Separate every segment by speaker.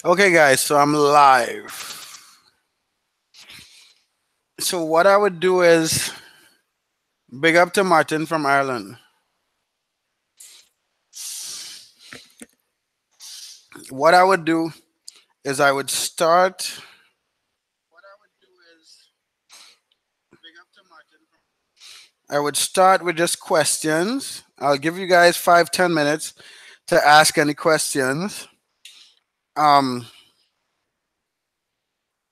Speaker 1: Okay, guys, so I'm live. So what I would do is big up to Martin from Ireland. What I would do is I would start. I would start with just questions. I'll give you guys 5-10 minutes to ask any questions. Um,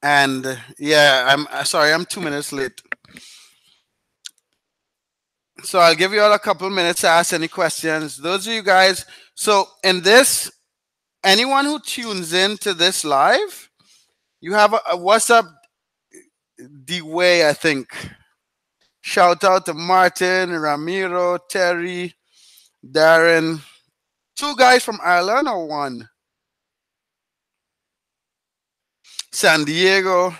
Speaker 1: and yeah, I'm sorry, I'm 2 minutes late. So I'll give you all a couple minutes to ask any questions. Those of you guys, so in this, anyone who tunes in to this live, you have a what's up the way, I think. Shout out to Martin, Ramiro, Terry, Darren. Two guys from Ireland or one? San Diego.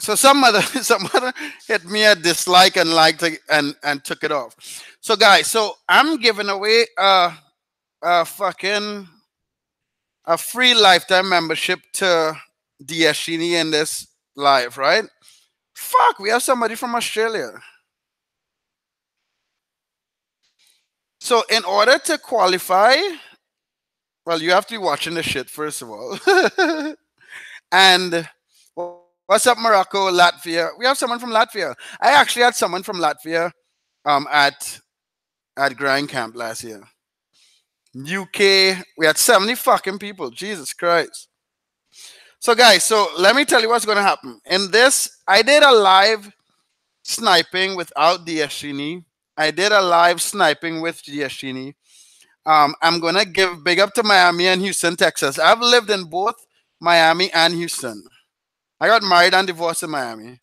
Speaker 1: So some other some other hit me a dislike and liked it and took it off. So guys, so I'm giving away a fucking a free lifetime membership to Diashini in this live, right? Fuck, we have somebody from Australia. So in order to qualify, well, you have to be watching the shit first of all. And what's up, Morocco, Latvia? We have someone from Latvia. I actually had someone from Latvia at Grind Camp last year. UK, we had 70 fucking people. Jesus Christ. So guys, so let me tell you what's gonna happen. In this, I did a live sniping without Diashini. I did a live sniping with Diashini. I'm gonna give big up to Miami and Houston, Texas. I've lived in both Miami and Houston. I got married and divorced in Miami,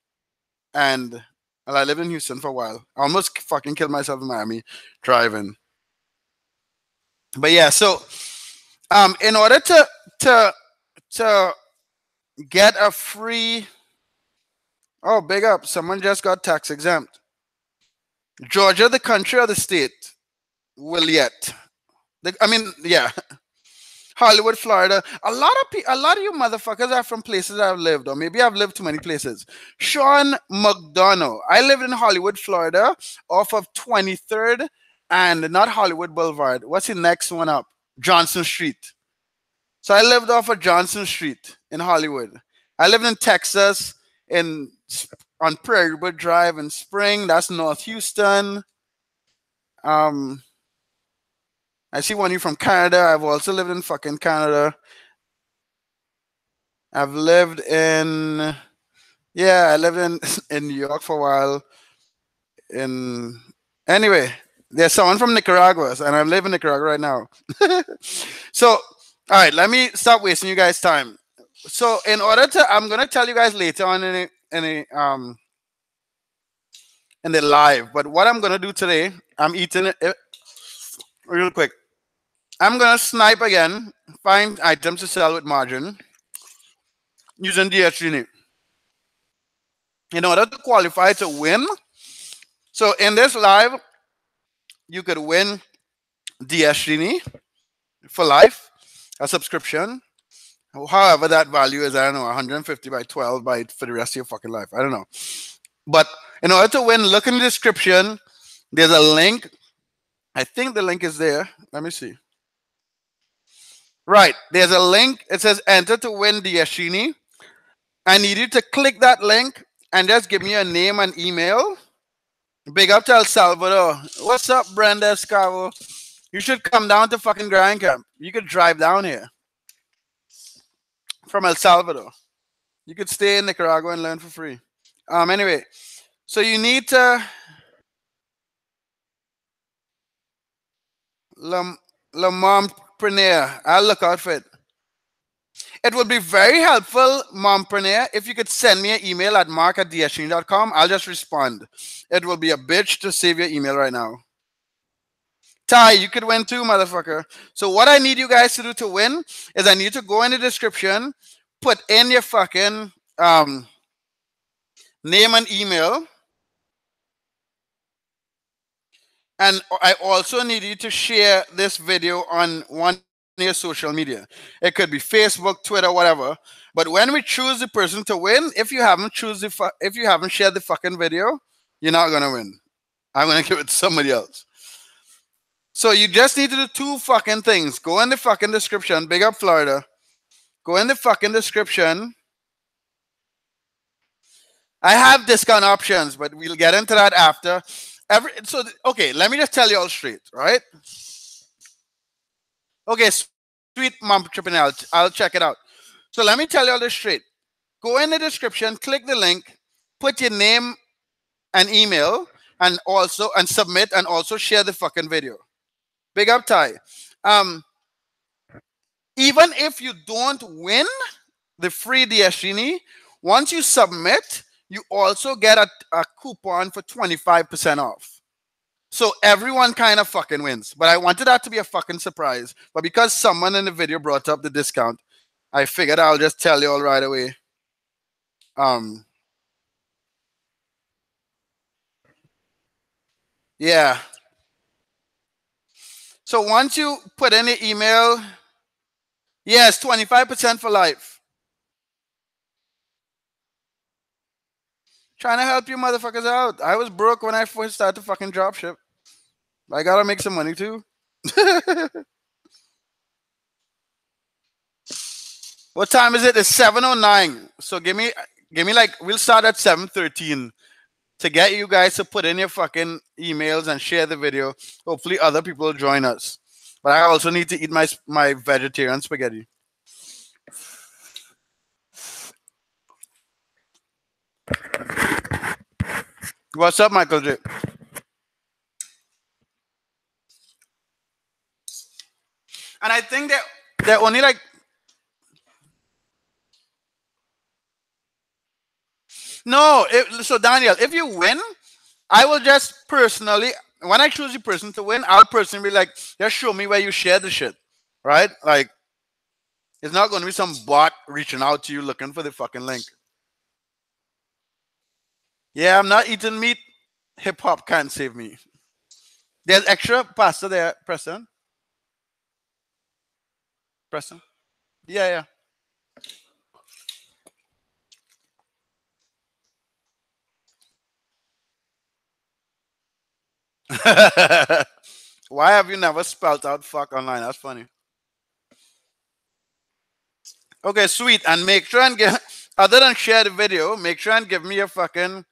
Speaker 1: and well, I lived in Houston for a while. I almost fucking killed myself in Miami driving. But yeah, so in order to to get a free, oh, big up, someone just got tax exempt. Georgia, the country or the state? Will yet. I mean, yeah. Hollywood, Florida. A lot of you motherfuckers are from places I've lived, or maybe I've lived too many places. Sean McDonough. I lived in Hollywood, Florida, off of 23rd and not Hollywood Boulevard. What's the next one up? Johnson Street. So I lived off of Johnson Street in Hollywood. I lived in Texas in on Prairie Wood Drive in Spring. That's North Houston. Um, I see one of you from Canada. I've also lived in fucking Canada. I've lived in yeah, I lived in in New York for a while. In anyway, there's someone from Nicaragua, and I live in Nicaragua right now. So, all right, let me stop wasting you guys' time. So, in order to, I'm gonna tell you guys later on in the live. But what I'm gonna do today, I'm eating it real quick. I'm gonna snipe again, find items to sell with margin using DHG in order to qualify to win. So in this live, you could win DSGNI for life, a subscription. However, that value is, I don't know, 150 by 12 by for the rest of your fucking life. I don't know. But in order to win, look in the description. There's a link. I think the link is there. Let me see. Right. There's a link. It says enter to win DSGNI. I need you to click that link and just give me a name and email. Big up to El Salvador. What's up, Brenda Escavo? You should come down to fucking Grind Camp. You could drive down here from El Salvador. You could stay in Nicaragua and learn for free. Anyway, so you need to La Mompreneur. I'll look out for it. It would be very helpful, Mompreneur, if you could send me an email at mark@dshin.com. I'll just respond. It will be a bitch to save your email right now. Ty, you could win too, motherfucker. So what I need you guys to do to win is I need to go in the description, put in your fucking name and email. And I also need you to share this video on one your social media. It could be Facebook, Twitter, whatever. But when we choose the person to win, if you haven't if you haven't shared the fucking video, you're not gonna win. I'm gonna give it to somebody else. So you just need to do two fucking things. Go in the fucking description. Big up Florida. Go in the fucking description. I have discount options, but we'll get into that after. Okay, let me just tell you all straight, right? Okay, sweet mom tripping out. I'll check it out. So let me tell you all this straight. Go in the description, click the link, put your name and email, and submit, and also share the fucking video. Big up Ty. Even if you don't win the free DS once you submit, you also get a coupon for 25% off. So everyone kind of fucking wins. But I wanted that to be a fucking surprise. But because someone in the video brought up the discount, I figured I'll just tell you all right away. Yeah. So once you put in the email, yes, 25% for life. Trying to help you motherfuckers out. I was broke when I first started to fucking dropship. I gotta make some money too. What time is it? It's 7:09. So give me like, we'll start at 7:13 to get you guys to put in your fucking emails and share the video. Hopefully other people will join us. But I also need to eat my vegetarian spaghetti. What's up, Michael J? And I think that they're only like, no. So Daniel, if you win, I will just personally, when I choose the person to win, I'll personally be like, just show me where you share the shit, right? Like, it's not going to be some bot reaching out to you looking for the fucking link. Yeah, I'm not eating meat. Hip hop can't save me. There's extra pasta there, Preston. Preston. Yeah. Why have you never spelled out fuck online? That's funny. Okay, sweet. And make sure and give, other than share the video, make sure and give me your fucking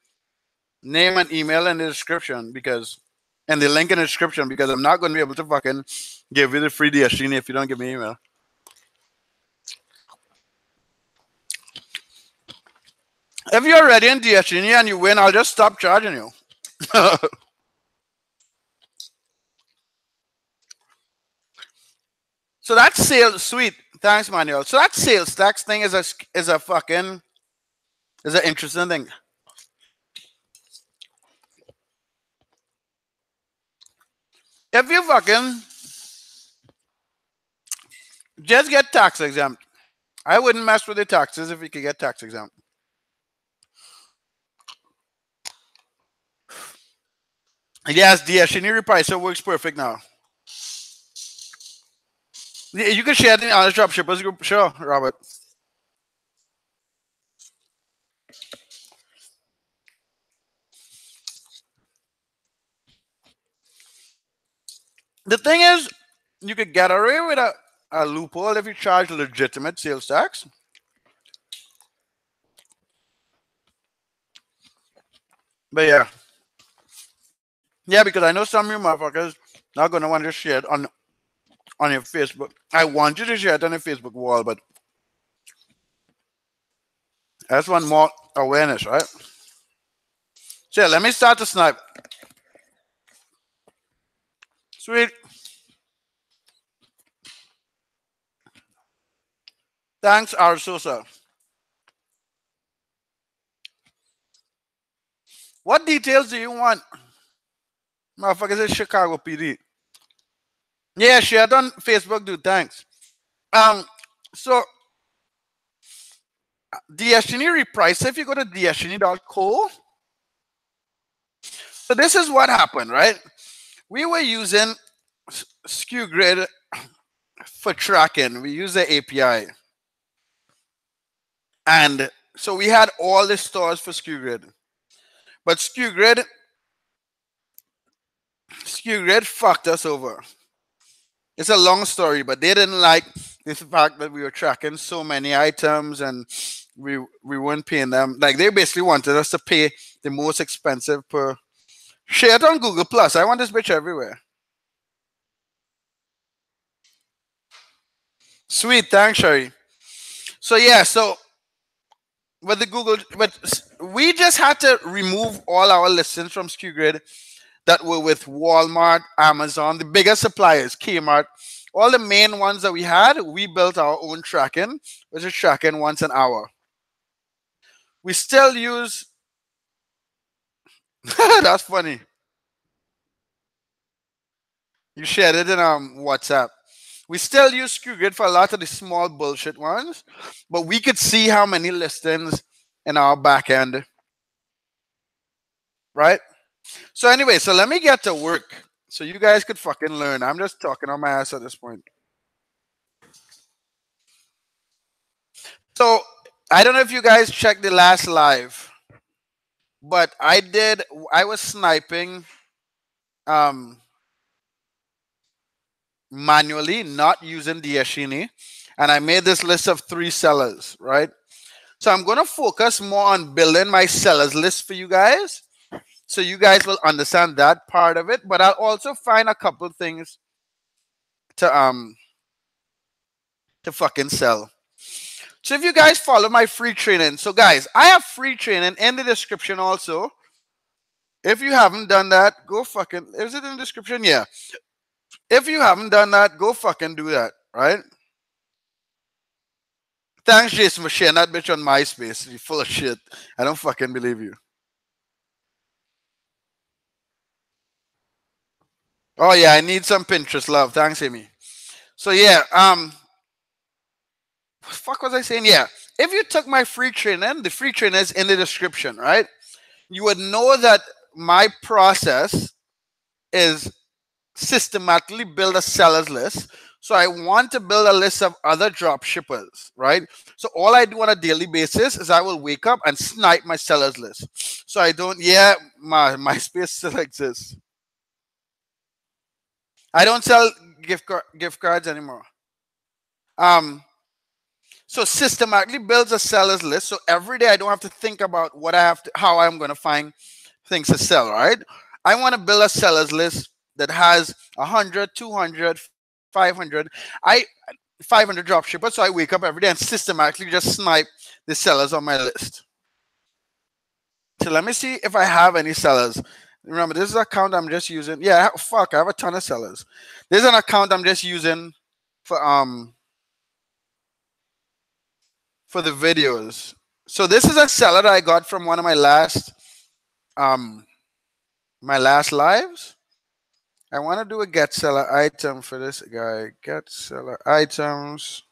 Speaker 1: name and email in the description, and the link in the description, because I'm not going to be able to fucking give you the free DSG if you don't give me email. If you're ready in DSG and you win, I'll just stop charging you. So that's sales, sweet. Thanks, Manuel. So that sales tax thing is an interesting thing. If you fucking just get tax exempt, I wouldn't mess with the taxes if you could get tax exempt. Yes, DSG repricer works perfect now. You can share it in the honest dropshippers group. Sure, Robert. The thing is, you could get away with a loophole if you charge legitimate sales tax. But yeah. Yeah, because I know some of you motherfuckers not going to want to share it on your Facebook. I want you to share it on your Facebook wall, but I just want more awareness, right? So yeah, let me start to snipe. Sweet. Thanks, Arsosa. What details do you want? Motherfuckers is Chicago PD. Yeah, share it on Facebook, dude. Thanks. So DSG reprice, if you go to dsg.co. So this is what happened, right? We were using SKU grid for tracking. We use the API. And so we had all the stores for SkewGrid. But SkewGrid fucked us over. It's a long story, but they didn't like the fact that we were tracking so many items and we weren't paying them. Like they basically wanted us to pay the most expensive per. Share it on Google Plus. I want this bitch everywhere. Sweet, thanks, Sherry. So yeah, so with the Google, but we just had to remove all our listings from SkewGrid that were with Walmart, Amazon, the bigger suppliers, Kmart, all the main ones that we had. We built our own tracking, which is tracking once an hour. We still use. That's funny. You shared it in WhatsApp. We still use SkewGrid for a lot of the small bullshit ones, but we could see how many listings in our back end, right? So anyway, so let me get to work so you guys could fucking learn. I'm just talking on my ass at this point. So I don't know if you guys checked the last live, but I was sniping um manually, not using Diashini, and I made this list of 3 sellers, right? So I'm gonna focus more on building my sellers list for you guys, so you guys will understand that part of it. But I'll also find a couple things to fucking sell. So if you guys follow my free training, so guys, I have free training in the description also. If you haven't done that, go fucking. Is it in the description? Yeah. If you haven't done that, go fucking do that, right? Thanks, Jason, for sharing that bitch on MySpace. You full of shit. I don't fucking believe you. Oh yeah, I need some Pinterest love. Thanks, Amy. So yeah, what the fuck was I saying? Yeah. If you took my free training, the free training is in the description, right? You would know that my process is systematically build a sellers list. So I want to build a list of other drop shippers, right? So all I do on a daily basis is I will wake up and snipe my sellers list. So I don't, yeah, my space still exists. I don't sell gift cards anymore. Um, so systematically builds a sellers list. So every day I don't have to think about what I have to, how I'm going to find things to sell, right? I want to build a sellers list that has 100, 200, 500. I 500 drop shippers. So I wake up every day and systematically just snipe the sellers on my list. So let me see if I have any sellers. Remember, this is an account I'm just using. Yeah, fuck, I have a ton of sellers. This is an account I'm just using for the videos. So this is a seller that I got from one of my last lives. I want to do a get seller item for this guy. Get seller items.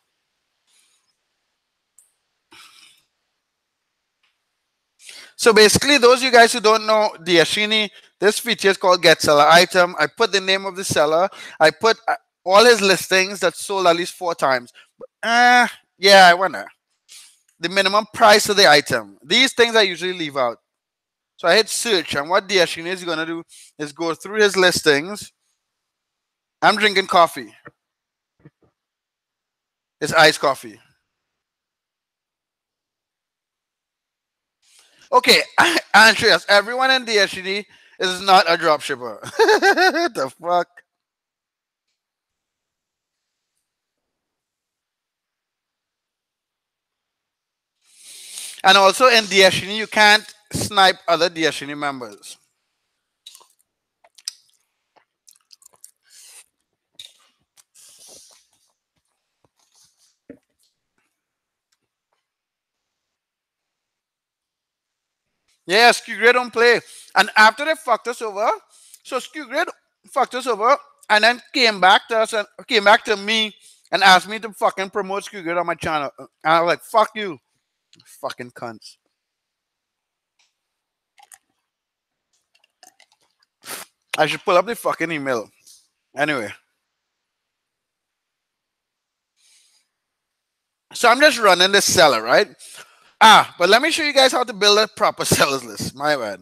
Speaker 1: So basically, those of you guys who don't know Diashini, this feature is called Get Seller Item. I put the name of the seller. I put all his listings that sold at least 4 times. Yeah, I wonder. The minimum price of the item. These things I usually leave out. So I hit search, and what Diashini is going to do is go through his listings. I'm drinking coffee. It's iced coffee. Okay, Andreas, everyone in Diashini is not a dropshipper. The fuck? And also in Diashini, you can't snipe other Diashini members. Yeah, SkewGrid don't play. And after they fucked us over, so SkewGrid fucked us over and then came back to us and came back to me and asked me to fucking promote SkewGrid on my channel. And I was like, fuck you. Fucking cunts. I should pull up the fucking email. Anyway. So I'm just running this seller, right? But let me show you guys how to build a proper sellers list. My bad.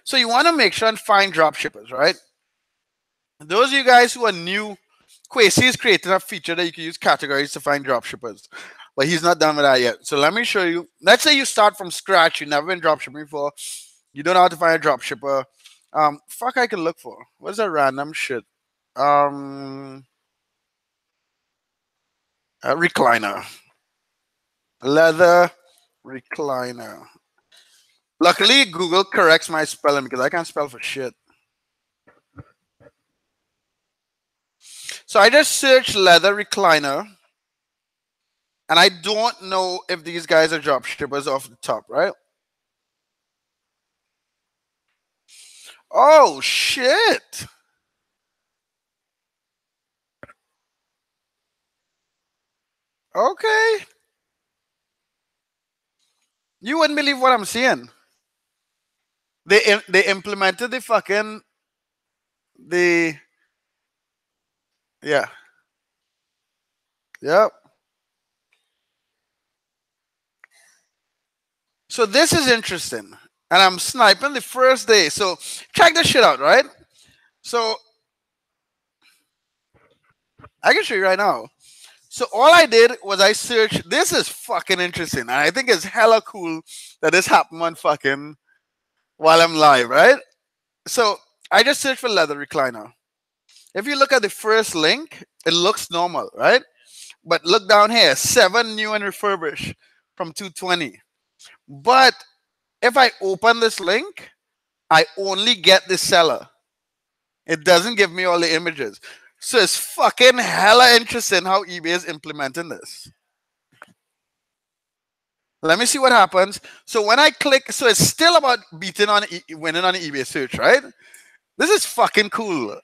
Speaker 1: So you want to make sure and find drop shippers, right? Those of you guys who are new, Quasi is creating a feature that you can use categories to find drop shippers, but he's not done with that yet. So let me show you. Let's say you start from scratch. You've never been drop shipping before. You don't know how to find a drop shipper. Fuck, I can look for. What's that random shit? A recliner, leather recliner. Luckily, Google corrects my spelling because I can't spell for shit. So I just searched leather recliner, and I don't know if these guys are drop shippers off the top, right? Oh shit! Okay, you wouldn't believe what I'm seeing. They implemented the fucking the yeah. Yep. So this is interesting. And I'm sniping the first day. So check this shit out, right? So I can show you right now. So all I did was I searched. This is fucking interesting. And I think it's hella cool that this happened on fucking while I'm live, right? So I just searched for leather recliner. If you look at the first link, it looks normal, right? But look down here, 7 new and refurbished from 220. But if I open this link, I only get the seller. It doesn't give me all the images. So it's fucking hella interesting how eBay is implementing this. Let me see what happens. So when I click, so it's still about winning on the eBay search, right? This is fucking cool.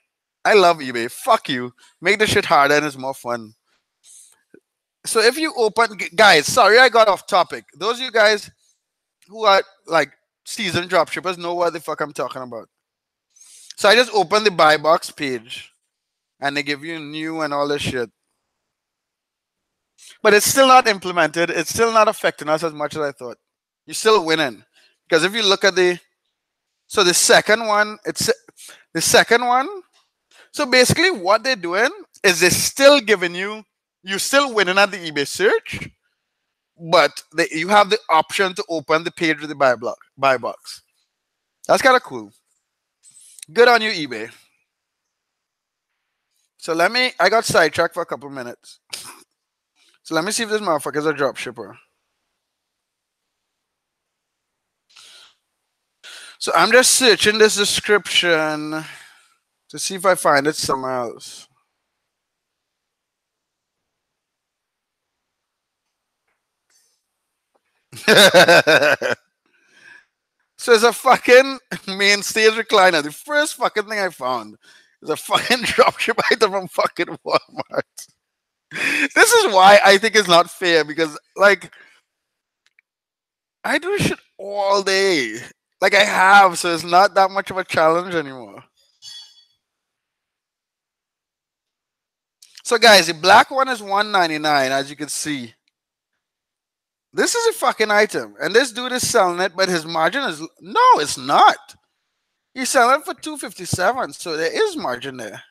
Speaker 1: I love eBay. Fuck you. Make the shit harder and it's more fun. So if you open, guys, sorry I got off topic. Those of you guys who are like seasoned dropshippers know what the fuck I'm talking about. So I just opened the buy box page and they give you new and all this shit. But it's still not implemented. It's still not affecting us as much as I thought. You're still winning. Because if you look at the second one, it's the second one. So basically what they're doing is they're still giving you're still winning at the eBay search, but you have the option to open the page with the buy box. That's kind of cool. Good on you, eBay. So I got sidetracked for a couple minutes. So let me see if this motherfucker's a drop shipper. So I'm just searching this description to see if I find it somewhere else. So it's a fucking main stage recliner. The first fucking thing I found is a fucking dropship item from fucking Walmart. This is why I think it's not fair because, like, I do shit all day. Like, I have, so it's not that much of a challenge anymore. So, guys, the black one is $199, as you can see. This is a fucking item, and this dude is selling it, but his margin is no, it's not. He's selling it for $257, so there is margin there.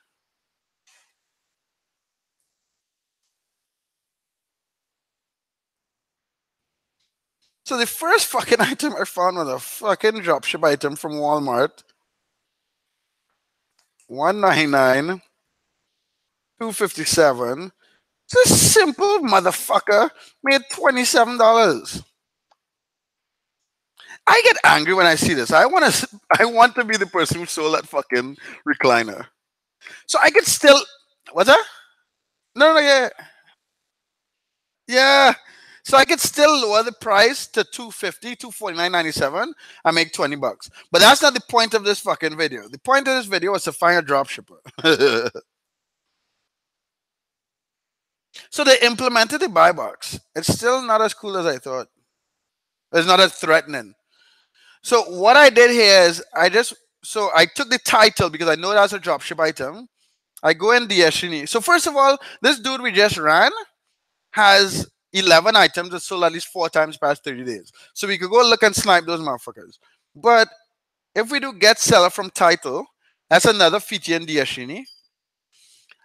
Speaker 1: So the first fucking item I found was a fucking dropship item from Walmart. $199, $257. This simple motherfucker made $27. I get angry when I see this. I want to be the person who sold that fucking recliner. So I could still. What's that? No, yeah. Yeah. So I could still lower the price to $250, $249.97 and make $20. But that's not the point of this fucking video. The point of this video was to find a drop shipper. So they implemented the buy box. It's still not as cool as I thought. It's not as threatening. So what I did here is I took the title because I know that's a dropship item. I go in the Destiny. So first of all, this dude we just ran has 11 items that sold at least 4 times past 30 days. So we could go look and snipe those motherfuckers. But if we do get seller from title, that's another feature in Diashini.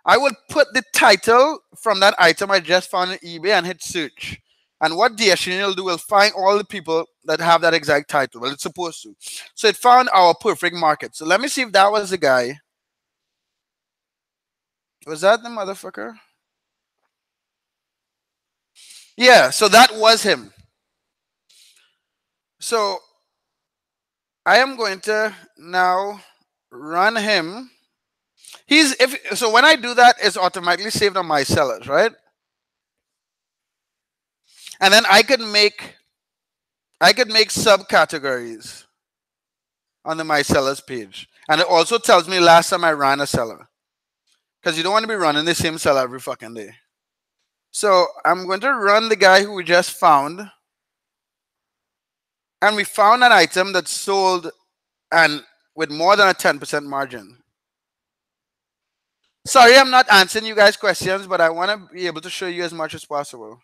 Speaker 1: I would put the title from that item I just found on eBay and hit search. And what Diashini will do will find all the people that have that exact title. Well, it's supposed to. So it found our perfect market. So let me see if that was the guy. Was that the motherfucker? Yeah, so that was him. So I am going to now run him. So when I do that, it's automatically saved on my sellers, right? And then I could make subcategories on the my sellers page. And it also tells me last time I ran a seller. Because you don't want to be running the same seller every fucking day. So I'm going to run the guy who we just found. And we found an item that sold and with more than a 10% margin. Sorry, I'm not answering you guys' questions, but I want to be able to show you as much as possible.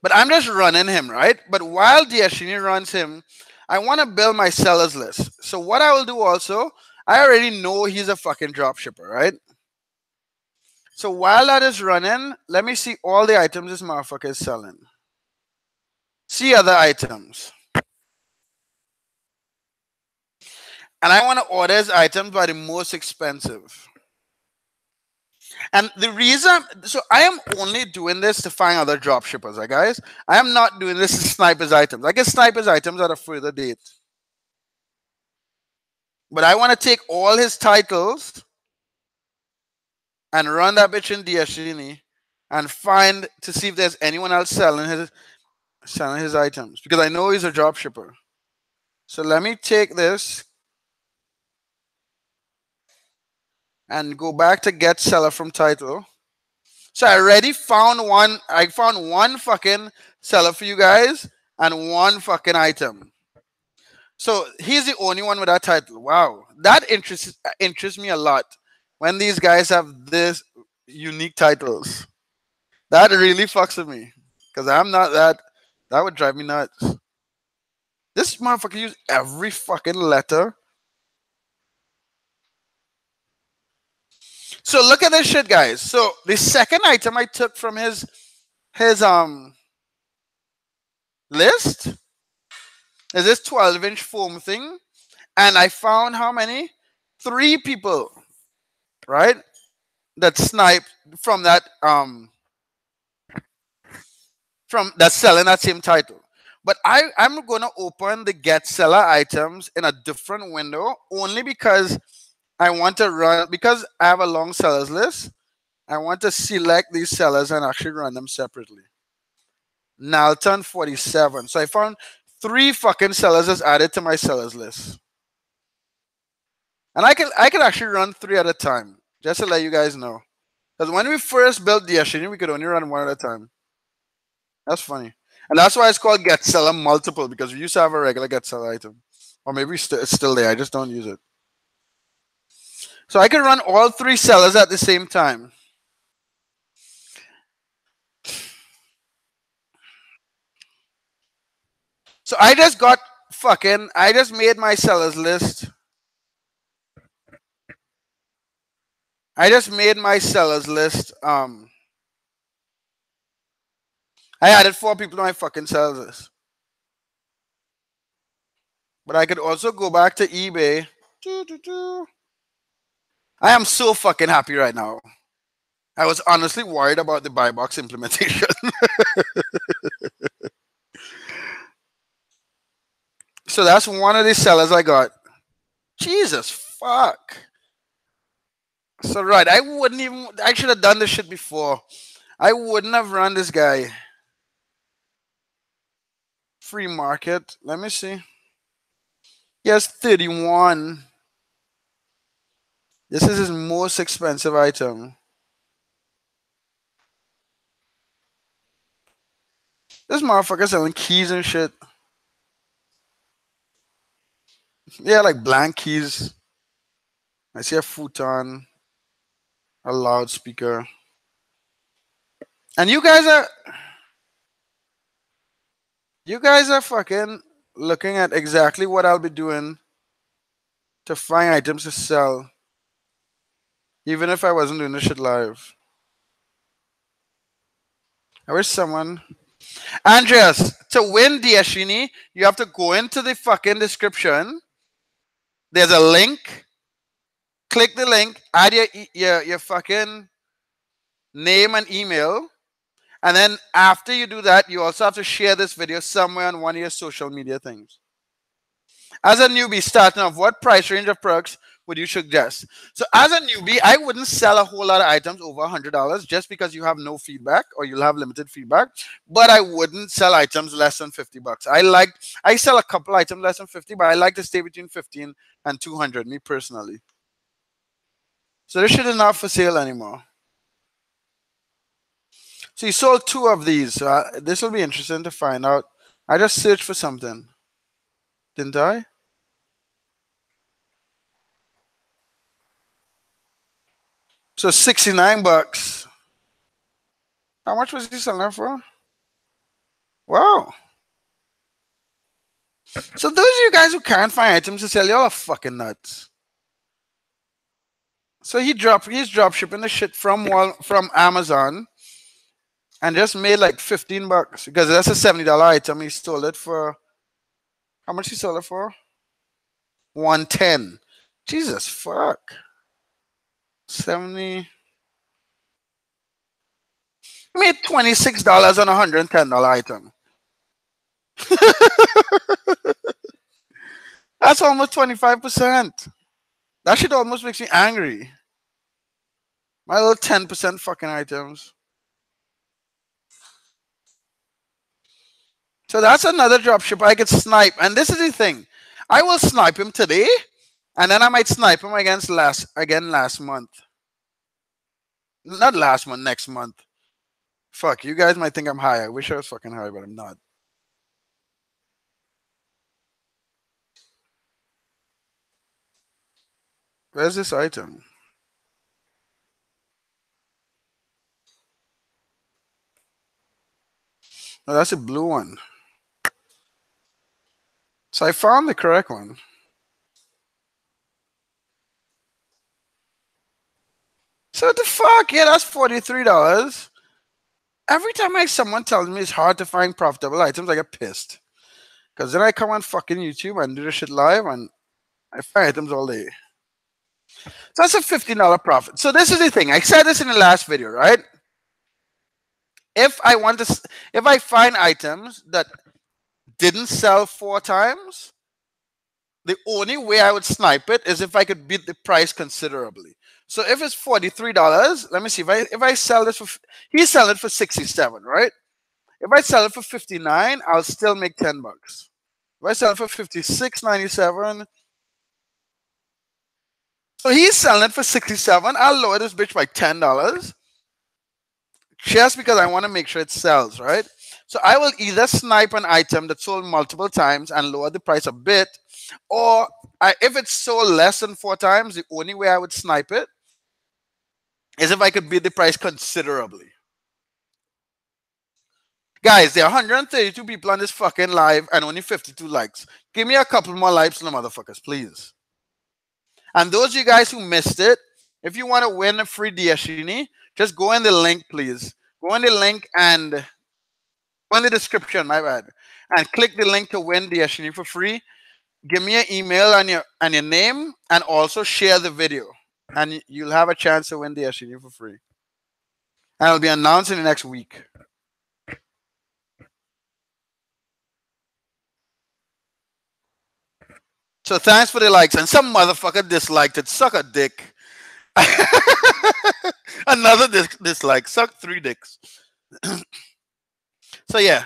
Speaker 1: But I'm just running him, right? But while Diashini runs him, I want to build my sellers list. So what I will do also, I already know he's a fucking drop shipper, right? So while that is running, let me see all the items this motherfucker is selling. See other items. And I want to order his items by the most expensive. And the reason, so I am only doing this to find other drop shippers, right, guys? I am not doing this to snipe his items. I can snipe his items at a further date. But I want to take all his titles and run that bitch in Diashini and find to see if there's anyone else selling his items. Because I know he's a drop shipper. So let me take this and go back to get seller from title. So I already found one. I found one fucking seller for you guys and one fucking item. So he's the only one with that title. Wow. That interests me a lot when these guys have this unique titles. That really fucks with me. Because I'm not that. That would drive me nuts. This motherfucker used every fucking letter. So look at this shit, guys. So the second item I took from his list is this 12-inch foam thing. And I found how many? 3 people, right? That sniped from that from that selling that same title. But I'm gonna open the get seller items in a different window only because I want to run, because I have a long sellers list. I want to select these sellers and actually run them separately. Nalton 47. So I found 3 fucking sellers as added to my sellers list. And I can actually run 3 at a time, just to let you guys know. Because when we first built Diashini, we could only run 1 at a time. That's funny. And that's why it's called get seller multiple, because we used to have a regular get seller item. Or maybe it's still there, I just don't use it. So I can run all 3 sellers at the same time. So I just made my sellers list. I just made my sellers list. I added 4 people to my fucking sellers list. But I could also go back to eBay. I am so fucking happy right now. I was honestly worried about the buy box implementation. So that's one of the sellers I got. Jesus fuck. So right, I should have done this shit before. I wouldn't have run this guy. Free market. Let me see. He has 31. This is his most expensive item. This motherfucker selling keys and shit. Yeah, like blank keys. I see a futon. A loudspeaker. And you guys are fucking looking at exactly what I'll be doing to find items to sell, even if I wasn't doing this shit live. I wish someone. Andreas, to win Diashini, you have to go into the fucking description. There's a link. Click the link, add your fucking name and email. And then after you do that, you also have to share this video somewhere on one of your social media things. As a newbie starting off, what price range of products would you suggest? So as a newbie, I wouldn't sell a whole lot of items over $100 just because you have no feedback or you'll have limited feedback. But I wouldn't sell items less than $50. I sell a couple items less than 50, but I like to stay between 15 and 200, me personally. So this shit is not for sale anymore. So you sold 2 of these. So this will be interesting to find out. I just searched for something. Didn't I? So $69. How much was he selling that for? Wow. So those of you guys who can't find items to sell, y'all are fucking nuts. So he's drop shipping the shit from Amazon and just made like $15 because that's a $70 item. He sold it for how much he sold it for? $110. Jesus fuck. 70. He made $26 on a $110 item. That's almost 25%. That shit almost makes me angry. My little 10% fucking items. So that's another dropship I could snipe. And this is the thing. I will snipe him today, and then I might snipe him last month. Not last month, next month. Fuck, you guys might think I'm high. I wish I was fucking high, but I'm not. Where's this item? No, that's a blue one. So I found the correct one. So what the fuck? Yeah, that's $43. Every time someone tells me it's hard to find profitable items, I get pissed. Because then I come on fucking YouTube and do the shit live and I find items all day. So that's a $15 profit. So this is the thing. I said this in the last video, right? If I find items that didn't sell 4 times, the only way I would snipe it is if I could beat the price considerably. So if it's $43, let me see if I sell this for he's selling it for 67, right? If I sell it for 59, I'll still make $10. If I sell it for 56.97, so he's selling it for 67. I'll lower this bitch by $10 just because I want to make sure it sells, right? So I will either snipe an item that sold multiple times and lower the price a bit, or if it's sold less than 4 times, the only way I would snipe it is if I could beat the price considerably. Guys, there are 132 people on this fucking live and only 52 likes. Give me a couple more likes on the motherfuckers, please. And those of you guys who missed it, if you want to win a free Diashini, just go in the link, please. Go in the link and go in the description, my bad. And click the link to win Diashini for free. Give me your email and your name, and also share the video. And you'll have a chance to win Diashini for free. And it'll be announced in the next week. So thanks for the likes. And some motherfucker disliked it. Suck a dick. Another dislike. Suck 3 dicks. So yeah.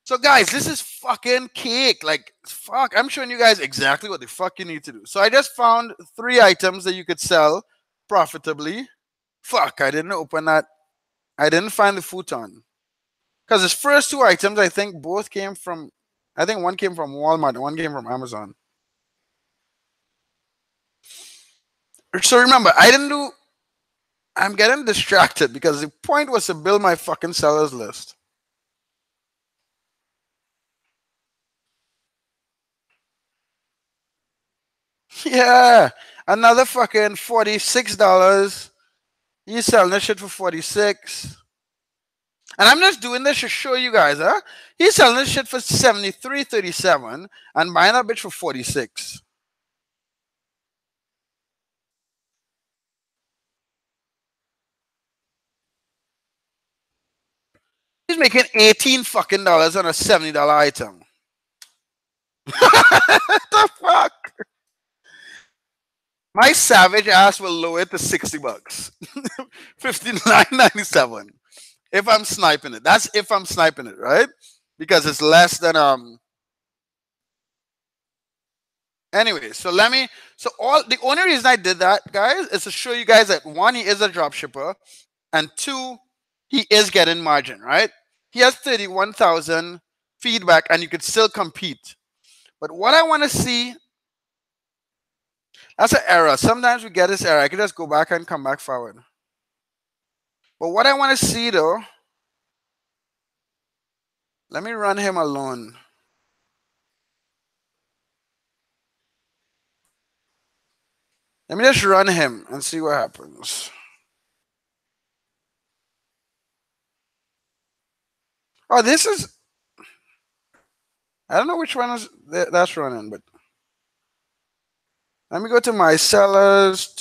Speaker 1: So guys, this is fucking cake. Like, fuck. I'm showing you guys exactly what the fuck you need to do. So I just found 3 items that you could sell profitably. Fuck, I didn't open that. I didn't find the futon. Because his first 2 items, I think both came from, I think one came from Walmart and one came from Amazon. So remember, I didn't do I'm getting distracted because the point was to build my fucking sellers list. Yeah, another fucking $46. You selling this shit for 46. And I'm just doing this to show you guys, huh? He's selling this shit for 73.37 and buying that bitch for 46. He's making 18 fucking dollars on a $70 item. What the fuck? My savage ass will lower it to 60 bucks. 59.97. If I'm sniping it. That's if I'm sniping it, right? Because it's less than anyway, so the only reason I did that, guys, is to show you guys that one, he is a drop shipper, and two, he is getting margin, right? He has 31,000 feedback and you could still compete. But what I want to see, that's an error. Sometimes we get this error. I can just go back and come back forward. But what I want to see though, let me run him alone. Let me just run him and see what happens. Oh, this is, I don't know which one is that's running, but let me go to my sellers.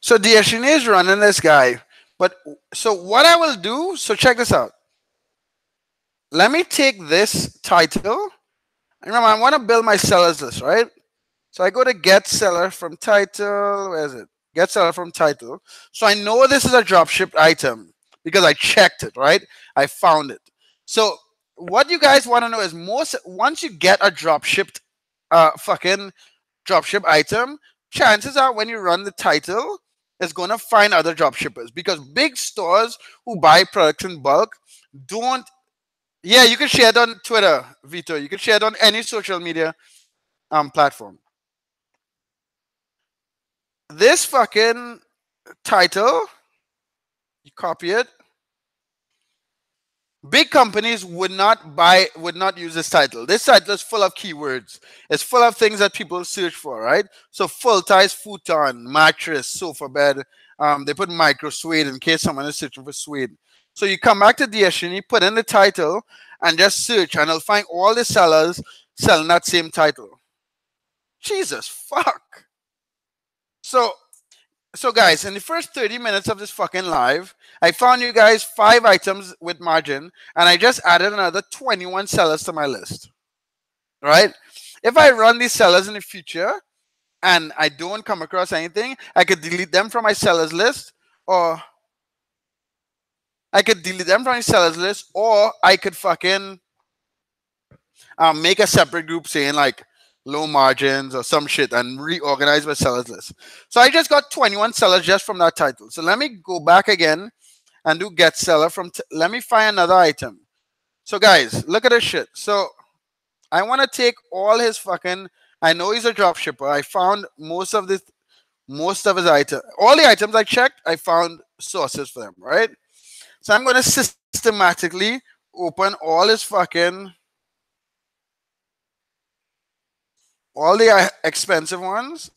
Speaker 1: So Diashine is running this guy. But so what I will do, so check this out. Let me take this title. Remember, I want to build my sellers list, right? So I go to get seller from title. Where is it? Get seller from title. So I know this is a dropship item because I checked it, right? I found it. So what you guys want to know is once you get a dropshipped fucking dropship item, chances are when you run the title, it's going to find other dropshippers because big stores who buy products in bulk don't. Yeah, you can share it on Twitter, Vito. You can share it on any social media platform. This fucking title, you copy it. Big companies would not use this title. This title is full of keywords. It's full of things that people search for, right? So full size futon, mattress, sofa bed. They put micro suede in case someone is searching for suede. So you come back to DSN, you put in the title and just search, and it'll find all the sellers selling that same title. Jesus fuck. So guys, in the first 30 minutes of this fucking live, I found you guys 5 items with margin, and I just added another 21 sellers to my list. Right? If I run these sellers in the future and I don't come across anything, I could delete them from my sellers list, or I could fucking make a separate group saying like low margins or some shit and reorganize my sellers list. So I just got 21 sellers just from that title. So let me go back again and do get seller from, let me find another item. So guys, look at this shit. So I want to take all his fucking, I know he's a drop shipper. I found most of his items. All the items I checked, I found sources for them, right? So I'm going to systematically open all his fucking, all the expensive ones.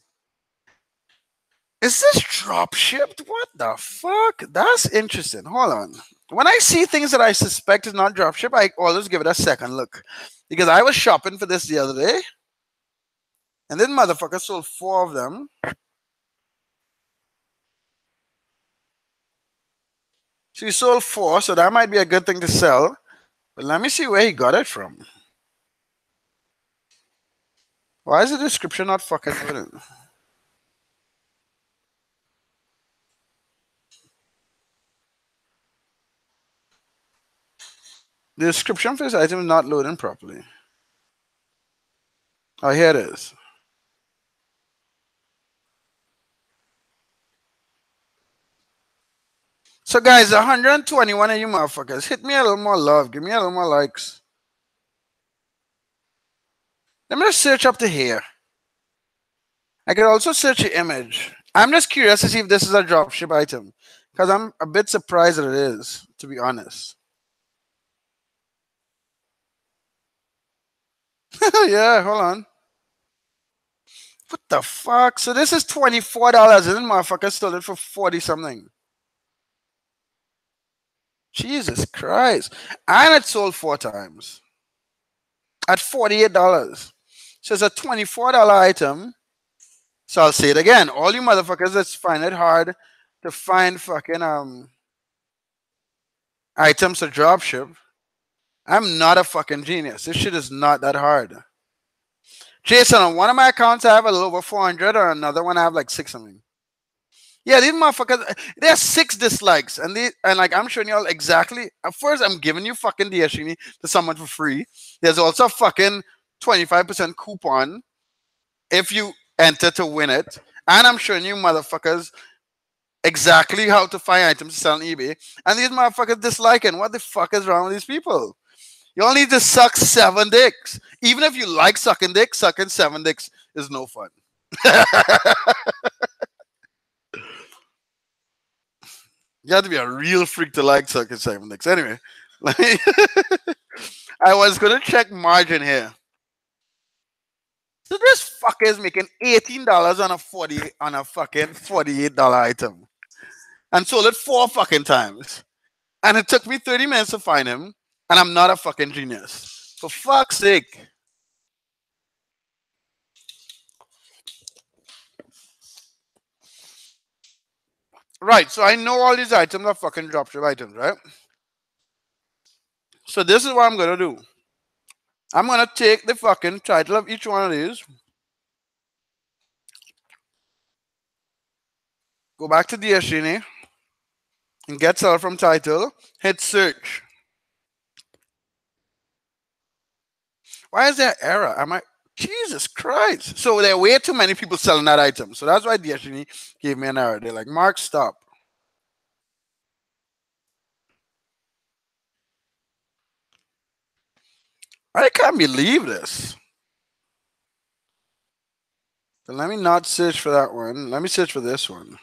Speaker 1: Is this drop shipped? What the fuck? That's interesting. Hold on. When I see things that I suspect is not drop ship, I always give it a second look. Because I was shopping for this the other day. And this motherfucker sold 4 of them. So he sold 4, so that might be a good thing to sell. But let me see where he got it from. Why is the description not fucking doing it? The description for this item is not loading properly. Oh, here it is. So guys, 121 of you motherfuckers, hit me a little more love. Give me a little more likes. Let me just search up to here. I could also search the image. I'm just curious to see if this is a dropship item. Because I'm a bit surprised that it is, to be honest. Yeah, hold on. What the fuck? So this is $24, and then motherfucker sold it for 40 something. Jesus Christ. And it sold 4 times at $48. So it's a $24 item. So I'll say it again. All you motherfuckers that find it hard to find fucking items to dropship, I'm not a fucking genius. This shit is not that hard. Jason, on one of my accounts I have a little over 400, or another one I have like 6 something. Yeah, these motherfuckers, they have 6 dislikes, and like I'm showing you all exactly. At first, I'm giving you fucking Diashini to someone for free. There's also a fucking 25% coupon if you enter to win it, and I'm showing you motherfuckers exactly how to find items to sell on eBay, and these motherfuckers disliking. What the fuck is wrong with these people? You all need to suck 7 dicks. Even if you like sucking dicks, sucking 7 dicks is no fun. You have to be a real freak to like sucking 7 dicks. Anyway, I was gonna check margin here. So this fucker is making $18 on a fucking $48 item, and sold it 4 fucking times. And it took me 30 minutes to find him, and I'm not a fucking genius. For fuck's sake. Right, so I know all these items are fucking dropship items, right? So this is what I'm gonna do. I'm gonna take the fucking title of each one of these, go back to Diashini, and get seller from title, hit search. Why is there error? Jesus Christ. So there are way too many people selling that item. So that's why Diashini gave me an error. They're like, Mark, stop. I can't believe this. So let me not search for that one. Let me search for this one.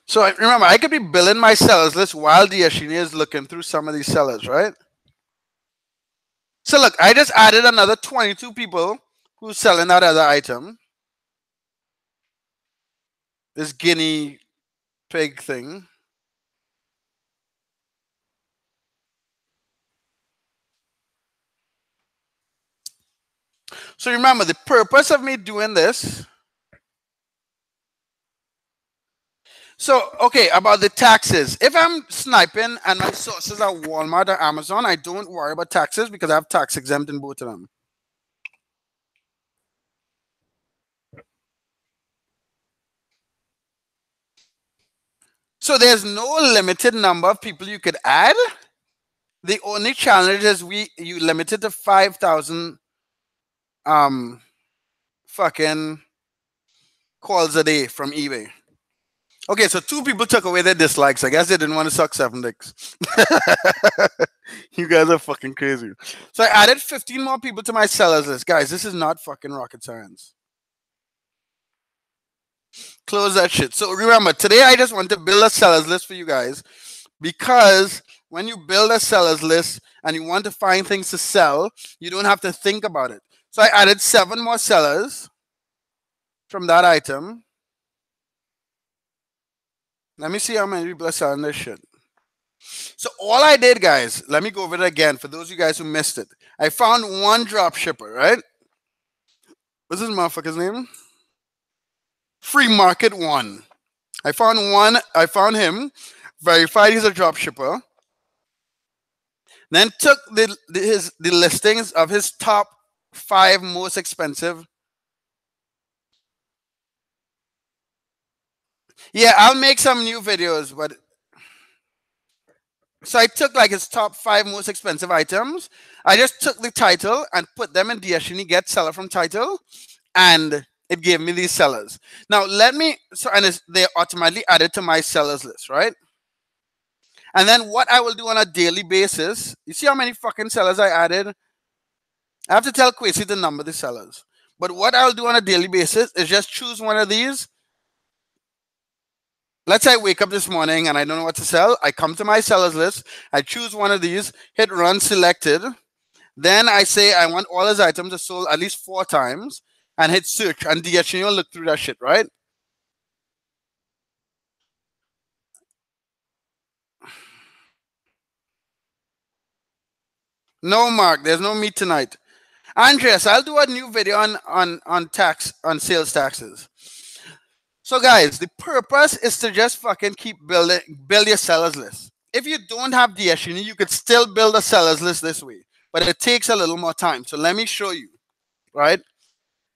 Speaker 1: So remember, I could be billing my sellers list while Diashini is looking through some of these sellers, right? So look, I just added another 22 people who's selling that other item. This guinea pig thing. So remember, the purpose of me doing this. So, okay, about the taxes. If I'm sniping and my sources are Walmart or Amazon, I don't worry about taxes because I have tax exempt in both of them. So there's no limited number of people you could add. The only challenge is you limited to 5,000 fucking calls a day from eBay. Okay, so 2 people took away their dislikes. I guess they didn't want to suck 7 dicks. You guys are fucking crazy. So I added 15 more people to my sellers list. Guys, this is not fucking rocket science. Close that shit. So remember, today I just want to build a sellers list for you guys, because when you build a sellers list and you want to find things to sell, you don't have to think about it. So I added 7 more sellers from that item. Let me see how many people are selling this shit. So all I did, guys, let me go over it again for those of you guys who missed it. I found one drop shipper, right? What's this motherfucker's name? Free Market One. I found one. I found him, verified he's a drop shipper. Then took the listings of his top 5 most expensive. Yeah, I'll make some new videos, but so I took like his top 5 most expensive items. I just took the title and put them in Diashini get seller from title, and it gave me these sellers. Now let me, so and they're automatically added to my sellers list, right? And then what I will do on a daily basis, you see how many fucking sellers I added? I have to tell Quasi to number the sellers. But what I'll do on a daily basis is just choose one of these. Let's say I wake up this morning and I don't know what to sell. I come to my sellers list. I choose one of these, hit run selected. Then I say I want all his items to sold at least 4 times and hit search. And DHN will look through that shit, right? No, Mark, there's no meat tonight. Andreas, I'll do a new video on sales taxes. So guys, the purpose is to just fucking keep build your sellers list. If you don't have DSHN, you could still build a sellers list this way, but it takes a little more time. So let me show you, right?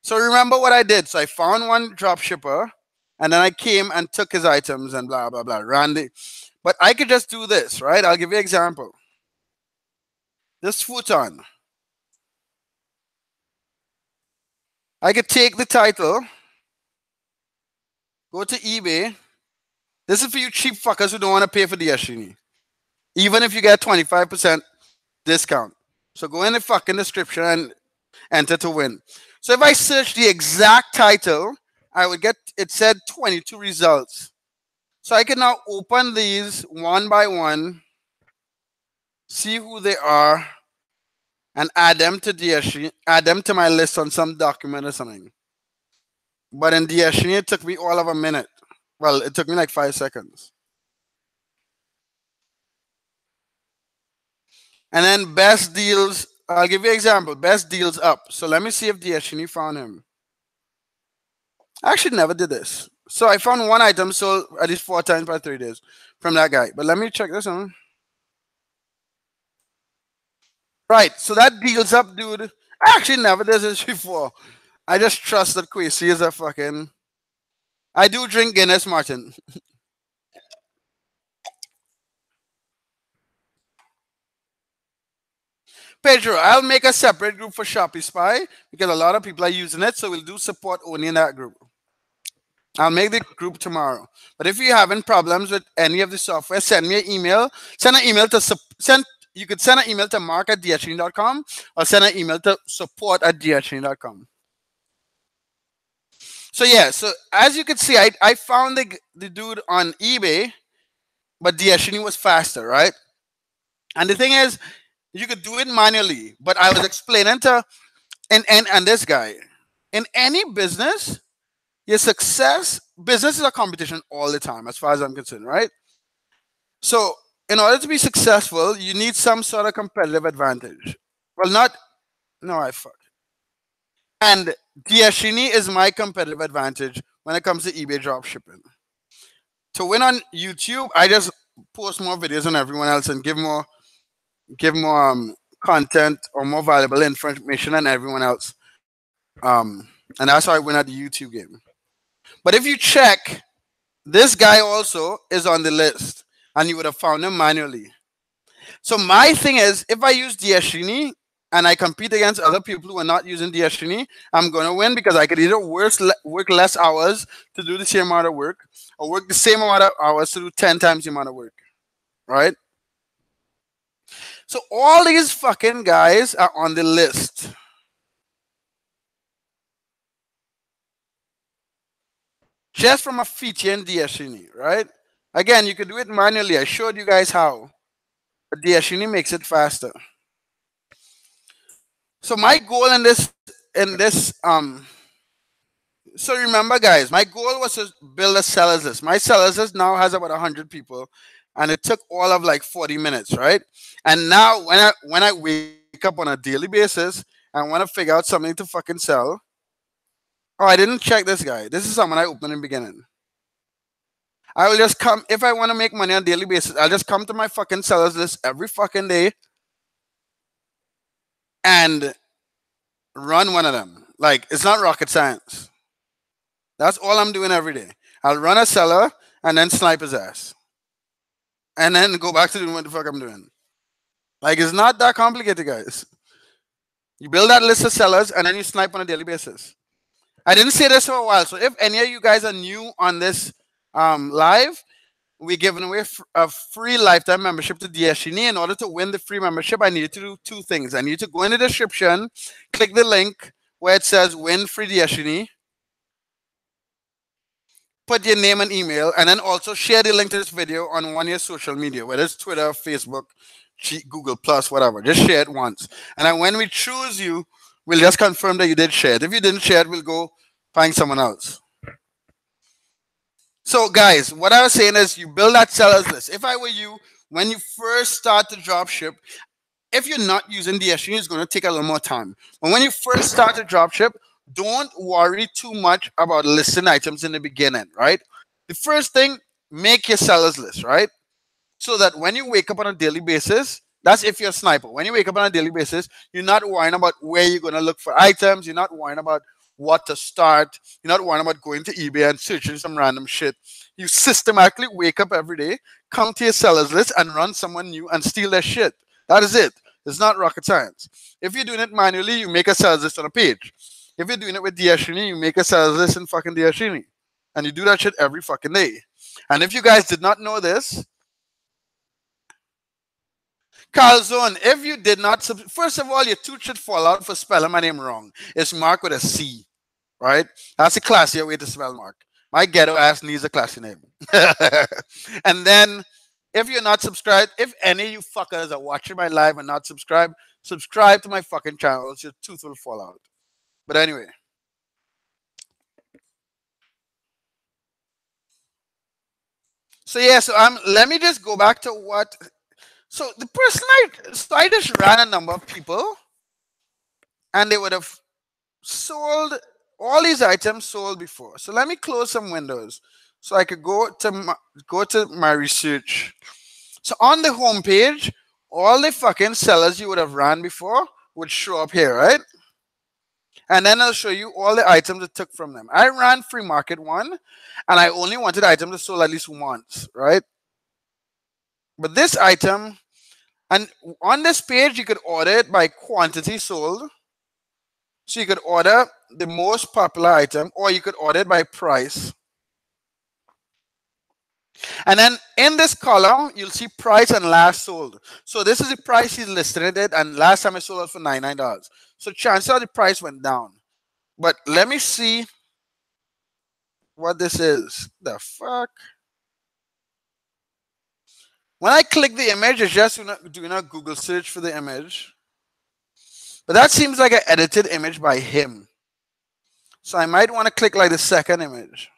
Speaker 1: So remember what I did. So I found one drop shipper, and then I came and took his items and blah blah blah. Randy, but I could just do this, right? I'll give you an example. This futon. I could take the title, go to eBay. This is for you cheap fuckers who don't want to pay for the DSHN. Even if you get 25% discount. So go in the fucking description and enter to win. So if I search the exact title, I would get, it said 22 results. So I can now open these one by one, see who they are, and add them to DSHN, add them to my list on some document or something. But in DSHN, it took me all of a minute. Well, it took me like 5 seconds. And then best deals, I'll give you an example. Best deals up. So let me see if DSHN found him. I actually never did this. So I found one item sold at least 4 times by 3 days from that guy. But let me check this one. Right, so that deals up, dude. I actually never did this before. I just trust that Quasi is a fucking... I do drink Guinness, Martin. Pedro, I'll make a separate group for Shopee Spy because a lot of people are using it, so we'll do support only in that group. I'll make the group tomorrow. But if you're having problems with any of the software, send me an email. Send an email to you could send an email to mark@dhn.com or send an email to support@dhn.com. So yeah, so as you can see, I found the dude on eBay, but DSHN was faster, right? And the thing is, you could do it manually, but I was explaining to and this guy, in any business, your business is a competition all the time, as far as I'm concerned, right? So in order to be successful, you need some sort of competitive advantage. Well, I fuck. And DSHN is my competitive advantage when it comes to eBay dropshipping. To win on YouTube, I just post more videos than everyone else and give more content or more valuable information than everyone else. And that's how I win at the YouTube game. But if you check, this guy also is on the list, and you would have found him manually. So my thing is, if I use DSHN and I compete against other people who are not using DSHN, I'm going to win because I could either work less hours to do the same amount of work or work the same amount of hours to do 10 times the amount of work, right? So all these fucking guys are on the list. Just from a feature in DSHN, right? Again, you could do it manually. I showed you guys how. But DSHN makes it faster. So my goal in this, so remember guys, my goal was to build a sellers list. My sellers list now has about 100 people, and it took all of like 40 minutes, right? And now when I wake up on a daily basis and want to figure out something to fucking sell, oh, I didn't check this guy. This is someone I opened in the beginning. I will just come, if I want to make money on a daily basis, I'll just come to my fucking sellers list every fucking day and run one of them. Like, it's not rocket science. That's all I'm doing every day. I'll run a seller and then snipe his ass. And then go back to doing what the fuck I'm doing. Like, it's not that complicated, guys. You build that list of sellers and then you snipe on a daily basis. I didn't say this for a while. So if any of you guys are new on this live, we're giving away a free lifetime membership to Destiny. In order to win the free membership, I need you to do two things. I need you to go in the description, click the link where it says win free Destiny, put your name and email, and then also share the link to this video on one of your social media, whether it's Twitter, Facebook, Google Plus, whatever. Just share it once. And then when we choose you, we'll just confirm that you did share it. If you didn't share it, we'll go find someone else. So guys, what I was saying is you build that sellers list. If I were you, when you first start to drop ship, if you're not using DSG, it's going to take a little more time. But when you first start to drop ship, don't worry too much about listing items in the beginning, right? The first thing, make your sellers list, right? So that when you wake up on a daily basis, that's if you're a sniper. When you wake up on a daily basis, you're not worrying about where you're going to look for items. You're not worrying about what to start. You're not worrying about going to eBay and searching some random shit. You systematically wake up every day, come to your sellers list and run someone new and steal their shit. That is it. It's not rocket science. If you're doing it manually, you make a sellers list on a page. If you're doing it with Diashini, you make a sellers list in fucking Diashini. And you do that shit every fucking day. And if you guys did not know this, Calzone, if you did not, first of all, your tooth should fall out for spelling my name wrong. It's Mark with a C, right? That's a classier way to spell Mark. My ghetto ass needs a classy name. And then, if you're not subscribed, if any of you fuckers are watching my live and not subscribed, subscribe to my fucking channel, else your tooth will fall out. But anyway. So yeah, so let me just go back to what. So the person I just ran a number of people, and they would have sold all these items sold before. So let me close some windows so I could go to my research. So on the home page, all the fucking sellers you would have ran before would show up here, right? And then I'll show you all the items it took from them. I ran free market one, and I only wanted items that sold at least once, right? But this item, and on this page, you could order it by quantity sold. So you could order the most popular item, or you could order it by price. And then in this column, you'll see price and last sold. So this is the price he's listed it, and last time I sold it for $99. So chances are the price went down. But let me see what this is. The fuck? When I click the image, it's just doing a Google search for the image. But that seems like an edited image by him. So I might want to click like the second image.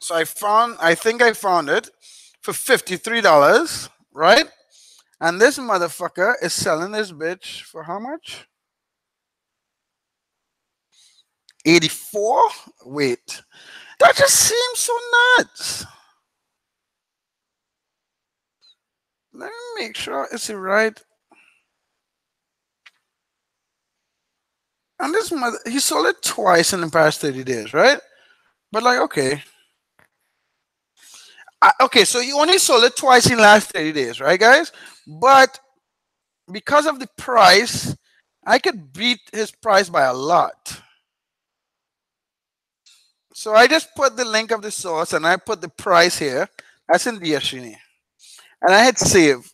Speaker 1: So I think I found it for $53, right? And this motherfucker is selling this bitch for how much? 84? Wait. That just seems so nuts. Let me make sure it's right. And this he sold it twice in the past 30 days, right? But like, okay. Okay, so he only sold it twice in the last 30 days, right, guys? But because of the price, I could beat his price by a lot. So I just put the link of the source and I put the price here. That's in Diashini. And I hit save.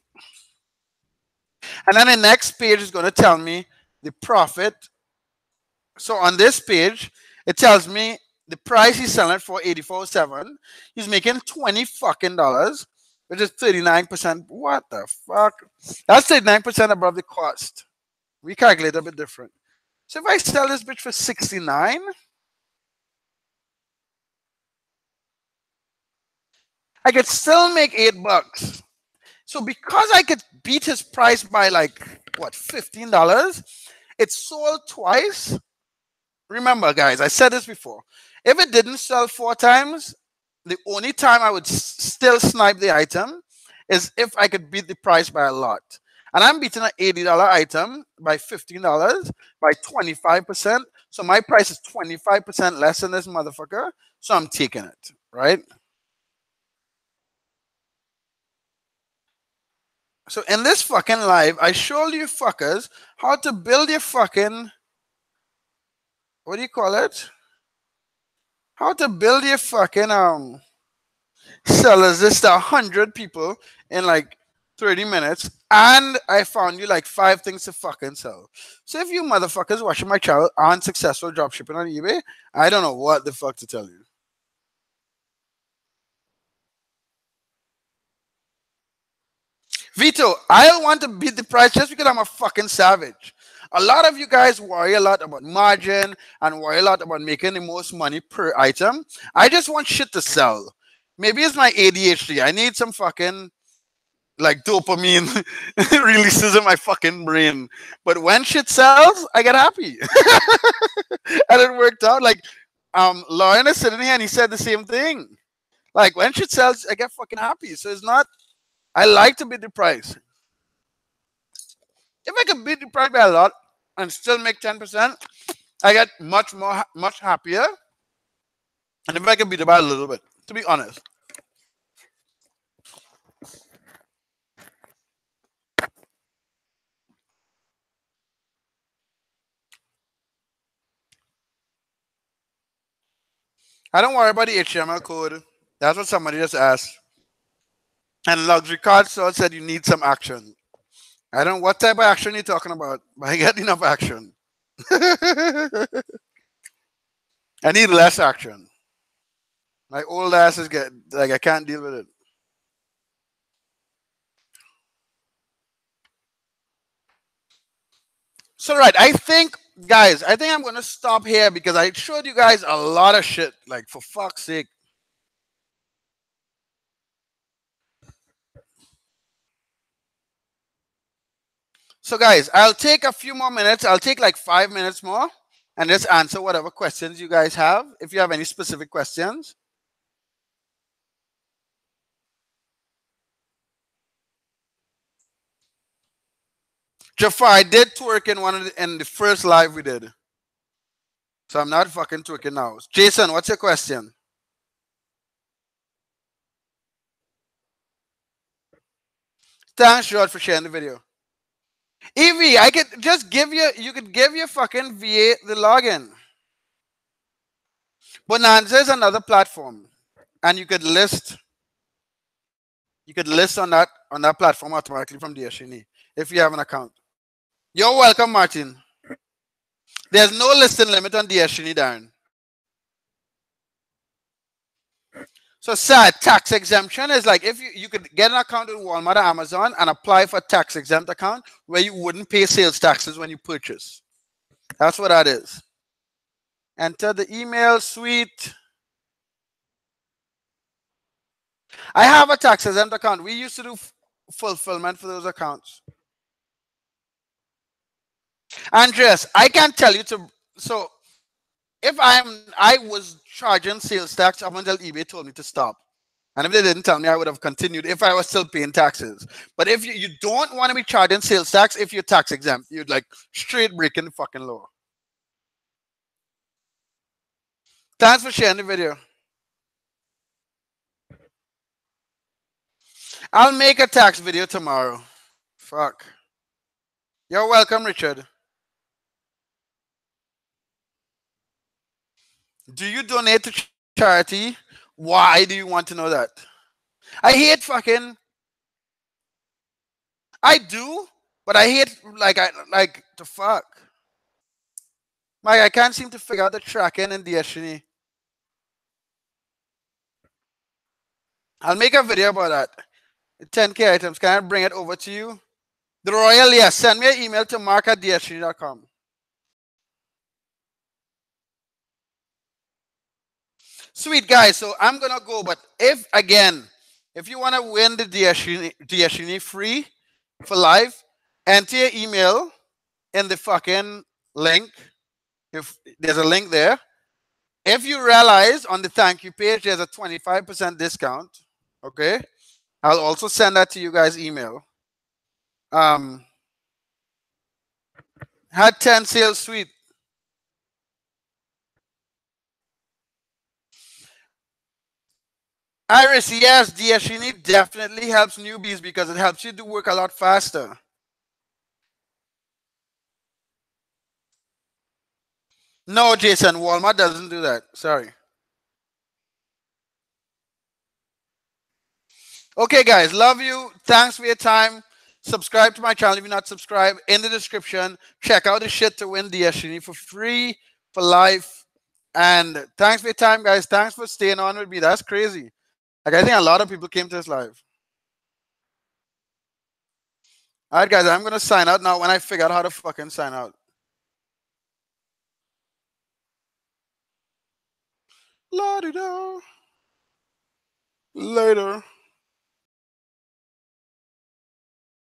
Speaker 1: And then the next page is going to tell me the profit. So on this page, it tells me the price he's selling it for $84.07. He's making $20 fucking dollars, which is 39%. What the fuck? That's 39% above the cost. We calculate a bit different. So if I sell this bitch for $69, I could still make $8. So because I could beat his price by like what, $15, it's sold twice. Remember, guys, I said this before. If it didn't sell 4 times, the only time I would still snipe the item is if I could beat the price by a lot. And I'm beating an $80 item by $15 by 25%. So my price is 25% less than this motherfucker. So I'm taking it, right? So in this fucking live, I showed you fuckers how to build your fucking, what do you call it? How to build your fucking sellers list 100 people in like 30 minutes, and I found you like 5 things to fucking sell. So if you motherfuckers watching my channel aren't successful dropshipping on eBay, I don't know what the fuck to tell you. Vito, I don't want to beat the price just because I'm a fucking savage. A lot of you guys worry a lot about margin and worry a lot about making the most money per item. I just want shit to sell. Maybe it's my ADHD. I need some fucking like dopamine releases in my fucking brain. But when shit sells, I get happy. And it worked out. Like Lauren is sitting here and he said the same thing. Like when shit sells, I get fucking happy. So it's not, I like to beat the price. If I could beat the price by a lot and still make 10%, I get much happier. And if I can beat it by a little bit, to be honest. I don't worry about the HTML code. That's what somebody just asked. And luxury card store said you need some action. I don't know what type of action you're talking about, but I get enough action. I need less action. My old ass is get like I can't deal with it. So right, I think guys, I think I'm gonna stop here because I showed you guys a lot of shit. Like for fuck's sake. So guys, I'll take a few more minutes. I'll take like 5 minutes more and just answer whatever questions you guys have. If you have any specific questions. Jafar, I did twerk in in the first live we did. So I'm not fucking twerking now. Jason, what's your question? Thanks, George, for sharing the video. Evie, I could just give you could give your fucking VA the login. Bonanza is another platform. And you could list on that platform automatically from DSHNE if you have an account. You're welcome, Martin. There's no listing limit on DSHNE, Darren. So sad tax exemption is like if you could get an account with Walmart or Amazon and apply for tax exempt account where you wouldn't pay sales taxes when you purchase. That's what that is. Enter the email suite. I have a tax exempt account. We used to do fulfillment for those accounts. Andreas, I can tell you to so if I was charging sales tax up until eBay told me to stop. And if they didn't tell me, I would have continued if I was still paying taxes. But if you don't want to be charging sales tax, if you're tax exempt, you'd like straight breaking the fucking law. Thanks for sharing the video. I'll make a tax video tomorrow. Fuck. You're welcome, Richard. Do you donate to charity? Why do you want to know that? I hate fucking. I do, but I hate like the fuck. Like I can't seem to figure out the tracking in DSHNE. I'll make a video about that. 10K items. Can I bring it over to you? The Royal, yes. Send me an email to mark@dshne.com. Sweet guys, so I'm gonna go, but if you want to win the DSHNE free for life, enter your email in the fucking link. If there's a link there. If you realize on the thank you page there's a 25% discount, okay? I'll also send that to you guys email. Had 10 sales sweet. Iris, yes, DSHNE definitely helps newbies because it helps you do work a lot faster. No, Jason, Walmart doesn't do that. Sorry. Okay, guys, love you. Thanks for your time. Subscribe to my channel if you're not subscribed. In the description, check out the shit to win Destiny for free for life. And thanks for your time, guys. Thanks for staying on with me. That's crazy. Like, I think a lot of people came to this live. All right, guys, I'm going to sign out now when I figure out how to fucking sign out. La-di-da. Later.